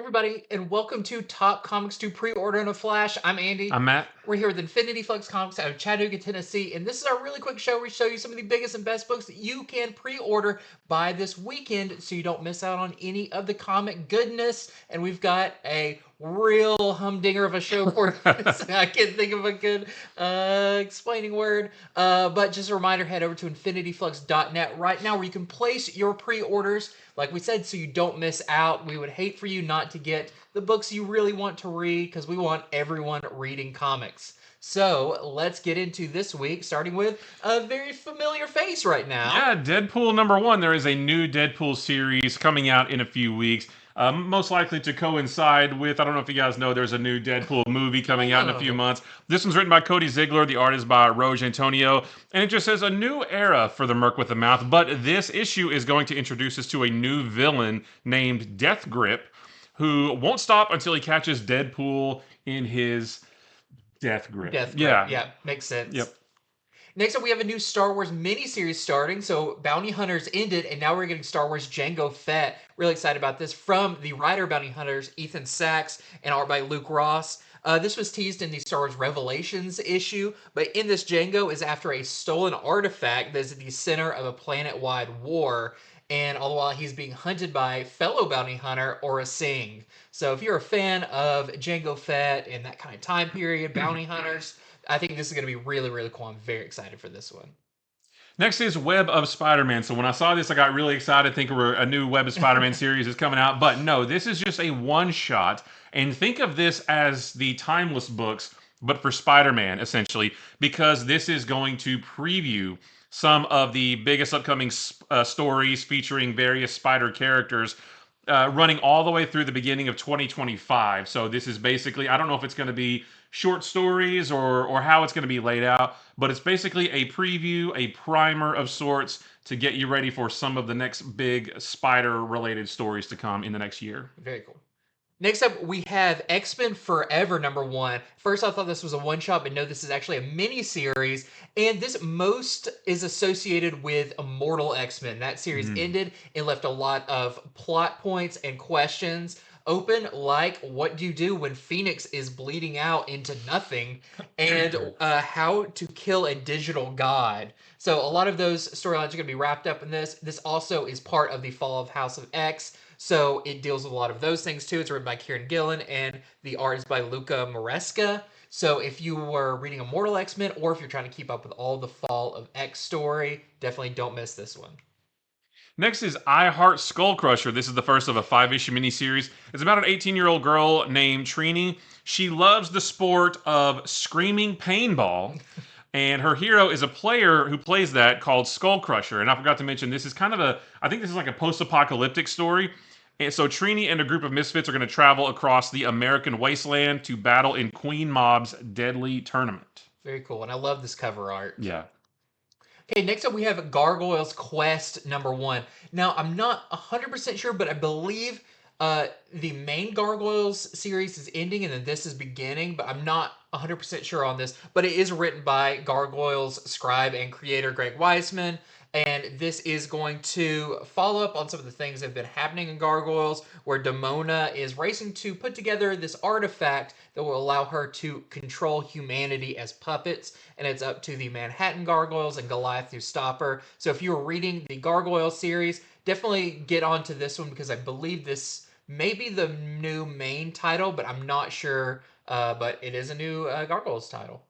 everybody, and welcome to Top Comics to Pre-Order in a Flash. I'm Andy. I'm Matt. We're here with Infinity Flux Comics out of Chattanooga, Tennessee, and this is our really quick show where we show you some of the biggest and best books that you can pre-order by this weekend so you don't miss out on any of the comic goodness. And we've got a real humdinger of a show for this. I can't think of a good explaining word, but just a reminder, head over to infinityflux.net right now where you can place your pre-orders, like we said, so you don't miss out. We would hate for you not to get the books you really want to read because we want everyone reading comics. So let's get into this week, starting with a very familiar face right now. Yeah, Deadpool #1. There is a new Deadpool series coming out in a few weeks. Most likely to coincide with, I don't know if you guys know, there's a new Deadpool movie coming out in a few months. This one's written by Cody Ziegler. The art is by Roge Antonio. And it just says a new era for the Merc with the Mouth. But this issue is going to introduce us to a new villain named Death Grip, who won't stop until he catches Deadpool in his Death Grip. Yeah, makes sense. Yep. Next up, we have a new Star Wars miniseries starting. So Bounty Hunters ended, and now we're getting Star Wars JANGO FETT. Really excited about this. From the writer Bounty Hunters, Ethan Sachs, and art by Luke Ross. This was teased in the Star Wars Revelations issue, but in this, Jango is after a stolen artifact that is at the center of a planet-wide war, and all the while he's being hunted by fellow bounty hunter Aura Singh. So if you're a fan of Jango Fett and that kind of time period, bounty hunters, I think this is going to be really, really cool. I'm very excited for this one. Next is Web of Spider-Man. So when I saw this, I got really excited, thinking a new Web of Spider-Man series is coming out. But no, this is just a one-shot. And think of this as the Timeless books, but for Spider-Man, essentially, because this is going to preview some of the biggest upcoming stories featuring various Spider characters, running all the way through the beginning of 2025. So this is basically, I don't know if it's going to be short stories or how it's going to be laid out, but it's basically a preview, a primer of sorts to get you ready for some of the next big Spider-related stories to come in the next year. Very cool. Next up, we have X-Men Forever #1. First, I thought this was a one-shot, but no, this is actually a mini-series, and this most is associated with Immortal X-Men. That series ended and left a lot of plot points and questions open, like what do you do when Phoenix is bleeding out into nothing, and how to kill a digital god. So a lot of those storylines are going to be wrapped up in this. This also is part of the Fall of House of X, so it deals with a lot of those things too. It's written by Kieran Gillen, and the art is by Luca Maresca. So if you were reading Immortal X-Men, or if you're trying to keep up with all the Fall of X story, definitely don't miss this one. Next is I Heart Skull Crusher. This is the first of a 5-issue miniseries. It's about an 18-year-old girl named Trini. She loves the sport of screaming paintball, and her hero is a player who plays that called Skull Crusher. And I forgot to mention, this is kind of I think this is like a post-apocalyptic story. And so Trini and a group of misfits are going to travel across the American wasteland to battle in Queen Mob's deadly tournament. Very cool, and I love this cover art. Yeah. Okay, next up we have Gargoyles Quest #1. Now, I'm not 100% sure, but I believe the main Gargoyles series is ending and then this is beginning, but I'm not 100% sure on this. But it is written by Gargoyles scribe and creator Greg Weisman, and this is going to follow up on some of the things that have been happening in Gargoyles, where Demona is racing to put together this artifact that will allow her to control humanity as puppets, and it's up to the Manhattan Gargoyles and Goliath to stop her. So if you're reading the Gargoyles series, definitely get onto this one, because I believe this may be the new main title, but I'm not sure, but it is a new Gargoyles title.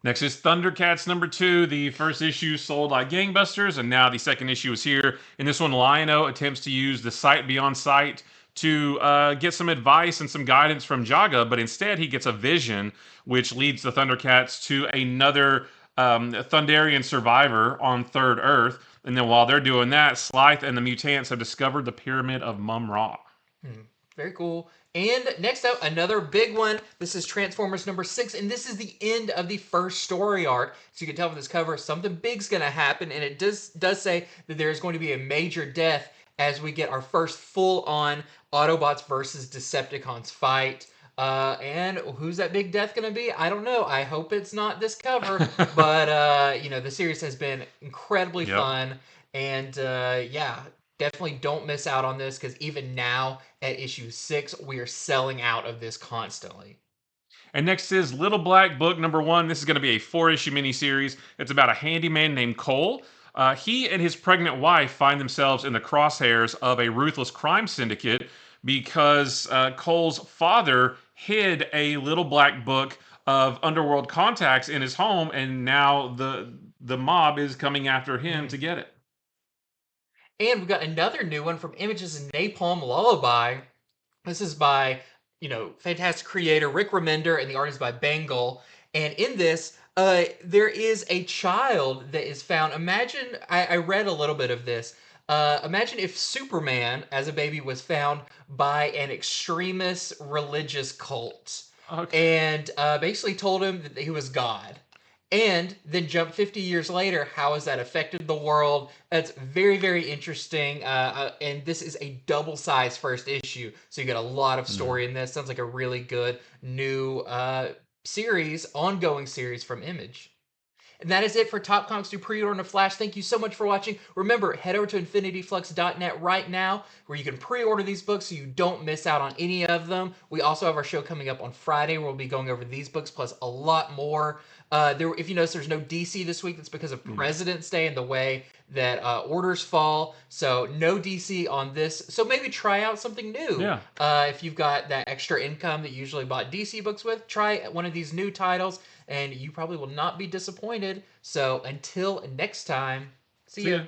Next is Thundercats #2. The first issue sold like gangbusters, and now the second issue is here. In this one, Lion-O attempts to use the Sight Beyond Sight to get some advice and some guidance from Jaga, but instead he gets a vision, which leads the Thundercats to another Thunderian survivor on Third Earth. And then while they're doing that, Slythe and the Mutants have discovered the Pyramid of Mum-Ra. Very cool. And next up, another big one. This is Transformers #6, and this is the end of the first story arc. So you can tell from this cover, something big's going to happen, and it does say that there's going to be a major death as we get our first full-on Autobots versus Decepticons fight. And who's that big death going to be? I don't know. I hope it's not this cover. But, the series has been incredibly fun. And, yeah, definitely don't miss out on this because even now at issue 6, we are selling out of this constantly. And next is Little Black Book number 1. This is going to be a 4-issue miniseries. It's about a handyman named Cole. He and his pregnant wife find themselves in the crosshairs of a ruthless crime syndicate because Cole's father hid a little black book of underworld contacts in his home, and now the mob is coming after him to get it. And we've got another new one from Images and Napalm, Lullaby. This is by, fantastic creator Rick Remender, and the art is by Bengal. And in this, there is a child that is found. Imagine, I read a little bit of this. Imagine if Superman, as a baby, was found by an extremist religious cult Okay. and basically told him that he was God. And then jump 50 years later, how has that affected the world? That's very, very interesting. And this is a double-sized first issue, so you get a lot of story in this. Sounds like a really good new series, ongoing series from Image. And that is it for Top Comics Do Pre-Order in a Flash. Thank you so much for watching. Remember, head over to infinityflux.net right now where you can pre-order these books so you don't miss out on any of them. We also have our show coming up on Friday where we'll be going over these books plus a lot more. If you notice, there's no DC this week. That's because of President's Day and the way that orders fall. So no DC on this. So maybe try out something new. Yeah. If you've got that extra income that you usually bought DC books with, try one of these new titles and you probably will not be disappointed. So until next time, see ya.